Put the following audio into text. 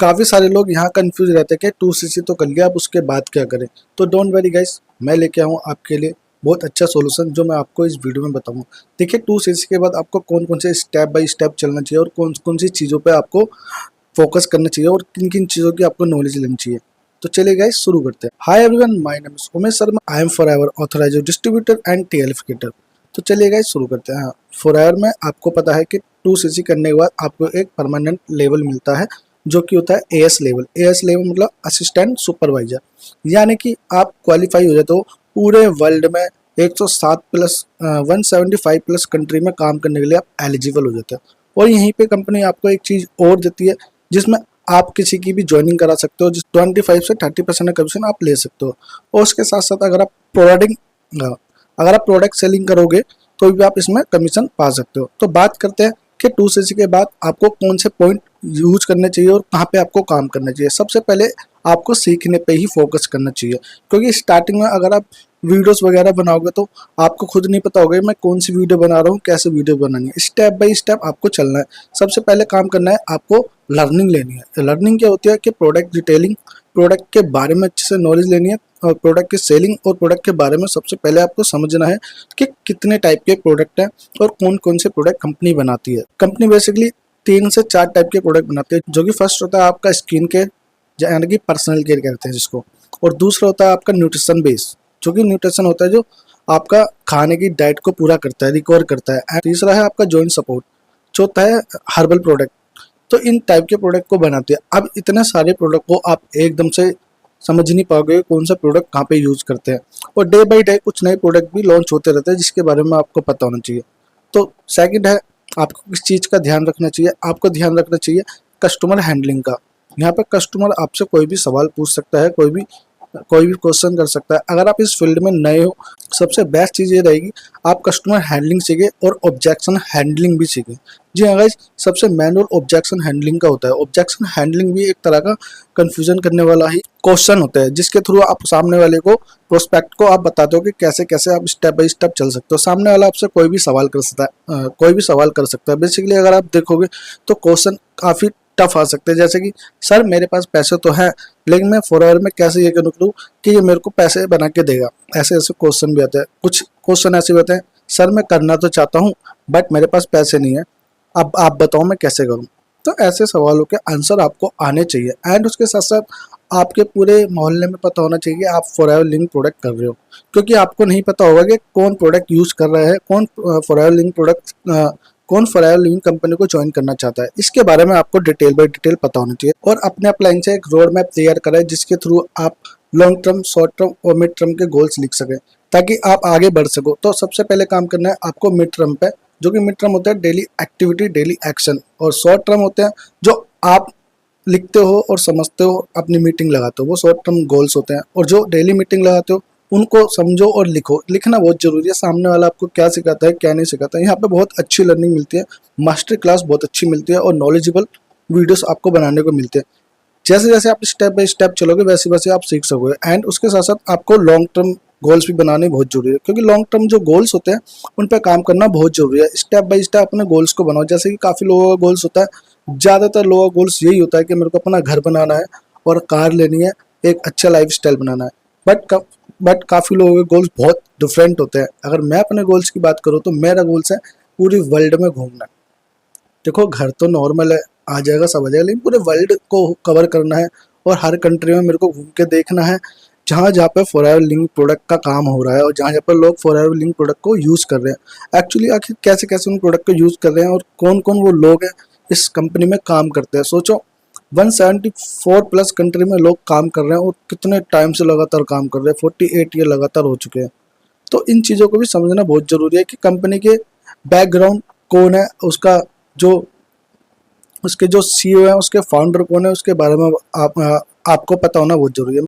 काफ़ी सारे लोग यहाँ कंफ्यूज रहते हैं कि 2cc तो कर लिया, अब उसके बाद क्या करें। तो डोंट वरी गाइस, मैं लेके आऊँ आपके लिए बहुत अच्छा सॉल्यूशन जो मैं आपको इस वीडियो में बताऊंगा। देखिए 2cc के बाद आपको कौन कौन से स्टेप बाय स्टेप चलना चाहिए और कौन कौन सी चीज़ों पे आपको फोकस करना चाहिए और किन किन चीज़ों की आपको नॉलेज लेनी चाहिए। तो चलिए गाइस शुरू करते हैं। Hi everyone, my name is Umesh Sharma, I am forever authorized distributor and टीएलिफिकेटर। तो चलिए गाइस शुरू करते हैं। फॉरएवर में आपको पता है कि 2cc करने के बाद आपको एक परमानेंट लेवल मिलता है जो कि होता है एएस लेवल। एएस लेवल मतलब असिस्टेंट सुपरवाइजर, यानी कि आप क्वालिफाई हो जाते हो पूरे वर्ल्ड में 107 प्लस 175 प्लस कंट्री में काम करने के लिए आप एलिजिबल हो जाते हो। और यहीं पे कंपनी आपको एक चीज़ और देती है जिसमें आप किसी की भी ज्वाइनिंग करा सकते हो, जिस 25 से 30% का कमीशन आप ले सकते हो। और उसके साथ साथ अगर आप प्रोडक्ट सेलिंग करोगे तो भी आप इसमें कमीशन पा सकते हो। तो बात करते हैं कि 2cc के बाद आपको कौन से पॉइंट यूज करने चाहिए और कहाँ पे आपको काम करना चाहिए। सबसे पहले आपको सीखने पे ही फोकस करना चाहिए, क्योंकि स्टार्टिंग में अगर आप वीडियोस वगैरह बनाओगे तो आपको खुद नहीं पता होगा मैं कौन सी वीडियो बना रहा हूँ, कैसे वीडियो बनानी है। स्टेप बाय स्टेप आपको चलना है। सबसे पहले काम करना है, आपको लर्निंग लेनी है। लर्निंग क्या होती है कि प्रोडक्ट डिटेलिंग, प्रोडक्ट के बारे में अच्छे से नॉलेज लेनी है और प्रोडक्ट की सेलिंग और प्रोडक्ट के बारे में सबसे पहले आपको समझना है कि कितने टाइप के प्रोडक्ट हैं और कौन कौन से प्रोडक्ट कंपनी बनाती है। कंपनी बेसिकली 3 से 4 टाइप के प्रोडक्ट बनाती है, जो कि फर्स्ट होता है आपका स्किन केयर, यानी कि पर्सनल केयर कहते हैं जिसको। और दूसरा होता है आपका न्यूट्रिशन बेस, जो कि न्यूट्रिशन होता है जो आपका खाने की डाइट को पूरा करता है, रिकवर करता है। एंड तीसरा है आपका जॉइंट सपोर्ट, चौथा है हर्बल प्रोडक्ट। तो इन टाइप के प्रोडक्ट को बनाती है। अब इतने सारे प्रोडक्ट को आप एकदम से समझ नहीं पाओगे कौन सा प्रोडक्ट कहाँ पे यूज करते हैं। और डे बाई डे कुछ नए प्रोडक्ट भी लॉन्च होते रहते हैं जिसके बारे में आपको पता होना चाहिए। तो सेकंड है, आपको किस चीज़ का ध्यान रखना चाहिए। आपको ध्यान रखना चाहिए कस्टमर हैंडलिंग का। यहाँ पे कस्टमर आपसे कोई भी सवाल पूछ सकता है, कोई भी क्वेश्चन कर सकता है। अगर आप इस फील्ड में नए हो, सबसे बेस्ट चीज़ ये रहेगी आप कस्टमर हैंडलिंग सीखें और ऑब्जेक्शन हैंडलिंग भी सीखें। जी हाँ गाइस, सबसे मैनुअल ऑब्जेक्शन हैंडलिंग का होता है। ऑब्जेक्शन हैंडलिंग भी एक तरह का कंफ्यूजन करने वाला ही क्वेश्चन होता है, जिसके थ्रू आप सामने वाले को, प्रोस्पेक्ट को आप बताते हो कि कैसे कैसे आप स्टेप बाय स्टेप चल सकते हो। सामने वाला आपसे कोई भी सवाल कर सकता है, बेसिकली अगर आप देखोगे तो क्वेश्चन काफ़ी टफ आ सकते हैं। जैसे कि सर मेरे पास पैसे तो है, लेकिन मैं फॉरएवर में कैसे ये करूँ कि ये मेरे को पैसे बना के देगा। ऐसे ऐसे क्वेश्चन भी आते हैं। कुछ क्वेश्चन ऐसे होते हैं, सर मैं करना तो चाहता हूँ बट मेरे पास पैसे नहीं है, अब आप बताओ मैं कैसे करूँ। तो ऐसे सवालों के आंसर आपको आने चाहिए। एंड उसके साथ साथ आपके पूरे मोहल्ले में पता होना चाहिए कि आप फॉरएवर लिंक प्रोडक्ट कर रहे हो, क्योंकि आपको नहीं पता होगा कि कौन प्रोडक्ट यूज कर रहा है, कौन फॉरएवर लिंक कंपनी को ज्वाइन करना चाहता है। इसके बारे में आपको डिटेल बाय डिटेल पता होना चाहिए और अपने अपलाइन से एक रोड मैप तैयार करें जिसके थ्रू आप लॉन्ग टर्म, शॉर्ट टर्म और मिड टर्म के गोल्स लिख सकें ताकि आप आगे बढ़ सको। तो सबसे पहले काम करना है आपको मिड टर्म पे, जो कि मिड टर्म होता है डेली एक्टिविटी, डेली एक्शन। और शॉर्ट टर्म होते हैं जो आप लिखते हो और समझते हो, अपनी मीटिंग लगाते हो, वो शॉर्ट टर्म गोल्स होते हैं। और जो डेली मीटिंग लगाते हो उनको समझो और लिखो। लिखना बहुत जरूरी है, सामने वाला आपको क्या सिखाता है क्या नहीं सिखाता है। यहाँ पे बहुत अच्छी लर्निंग मिलती है, मास्टर क्लास बहुत अच्छी मिलती है और नॉलेजेबल वीडियोस आपको बनाने को मिलते हैं। जैसे जैसे आप स्टेप बाय स्टेप चलोगे वैसे वैसे आप सीख सकोगे। एंड उसके साथ साथ आपको लॉन्ग टर्म गोल्स भी बनाने बहुत जरूरी है, क्योंकि लॉन्ग टर्म जो गोल्स होते हैं उन पर काम करना बहुत जरूरी है। स्टेप बाय स्टेप अपने गोल्स को बनाओ। जैसे कि काफ़ी लोगों का गोल्स होता है, ज़्यादातर लोगों का गोल्स यही होता है कि मेरे को अपना घर बनाना है और कार लेनी है, एक अच्छा लाइफ स्टाइल बनाना है। बट काफ़ी लोगों के गोल्स बहुत डिफरेंट होते हैं। अगर मैं अपने गोल्स की बात करूँ तो मेरा गोल्स है पूरी वर्ल्ड में घूमना। देखो घर तो नॉर्मल है, आ जाएगा सब आ जाएगा, लेकिन पूरे वर्ल्ड को कवर करना है और हर कंट्री में मेरे को घूम के देखना है जहाँ जहाँ पे फॉरएवर लिंक प्रोडक्ट का काम हो रहा है और जहाँ जहाँ पे लोग फॉरएवर लिंक प्रोडक्ट को यूज़ कर रहे हैं। एक्चुअली आखिर कैसे कैसे उन प्रोडक्ट को यूज़ कर रहे हैं और कौन कौन वो लोग हैं इस कंपनी में काम करते हैं। सोचो 174 प्लस कंट्री में लोग काम कर रहे हैं और कितने टाइम से लगातार काम कर रहे हैं, 48 ईयर लगातार हो चुके हैं। तो इन चीज़ों को भी समझना बहुत ज़रूरी है कि कंपनी के बैकग्राउंड कौन है, उसके जो सीईओ है, उसके फाउंडर कौन है, उसके बारे में आपको पता होना बहुत जरूरी है।